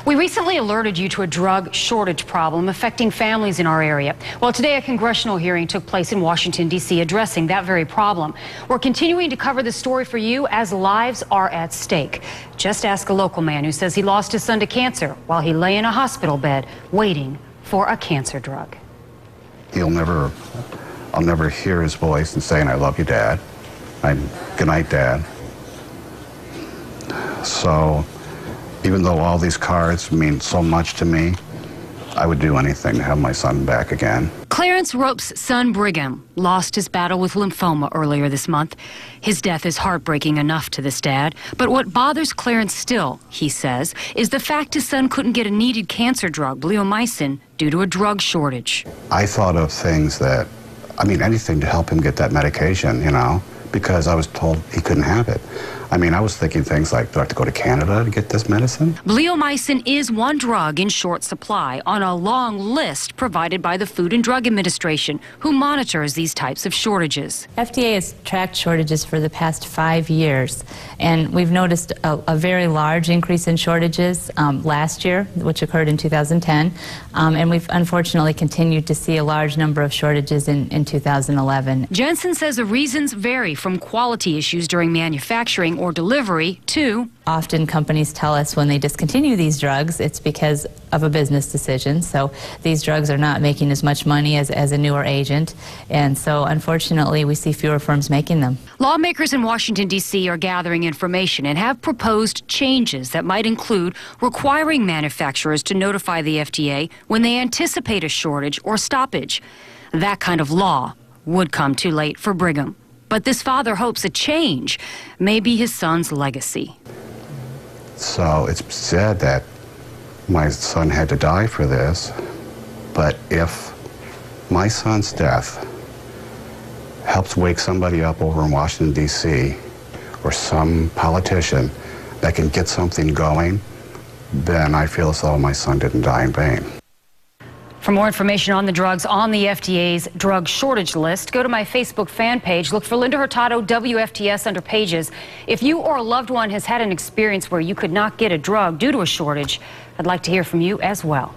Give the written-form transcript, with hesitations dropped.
We recently alerted you to a drug shortage problem affecting families in our area. Well, today a congressional hearing took place in Washington, D.C. addressing that very problem. We're continuing to cover the story for you as lives are at stake. Just ask a local man who says he lost his son to cancer while he lay in a hospital bed waiting for a cancer drug. I'll never hear his voice and saying, "I love you, Dad." Good night, Dad. So, even though all these cards mean so much to me, I would do anything to have my son back again. Clarence Rope's son Brigham lost his battle with lymphoma earlier this month. His death is heartbreaking enough to this dad, but what bothers Clarence still, he says, is the fact his son couldn't get a needed cancer drug, bleomycin, due to a drug shortage. I thought of things that, anything to help him get that medication, because I was told he couldn't have it. I was thinking things like, do I have to go to Canada to get this medicine? Bleomycin is one drug in short supply on a long list provided by the Food and Drug Administration, who monitors these types of shortages. FDA has tracked shortages for the past 5 years, and we've noticed a very large increase in shortages last year, which occurred in 2010, and we've unfortunately continued to see a large number of shortages in 2011. Jensen says the reasons vary from quality issues during manufacturing or delivery to often companies tell us when they discontinue these drugs, it's because of a business decision. So these drugs are not making as much money as a newer agent. And so unfortunately, we see fewer firms making them. Lawmakers in Washington, D.C. are gathering information and have proposed changes that might include requiring manufacturers to notify the FDA when they anticipate a shortage or stoppage. That kind of law would come too late for Brigham. But this father hopes a change may be his son's legacy. So it's sad that my son had to die for this, but if my son's death helps wake somebody up over in Washington, D.C., or some politician that can get something going, then I feel as though my son didn't die in vain. For more information on the drugs on the FDA's drug shortage list, go to my Facebook fan page. Look for Linda Hurtado, WFTS, under Pages. If you or a loved one has had an experience where you could not get a drug due to a shortage, I'd like to hear from you as well.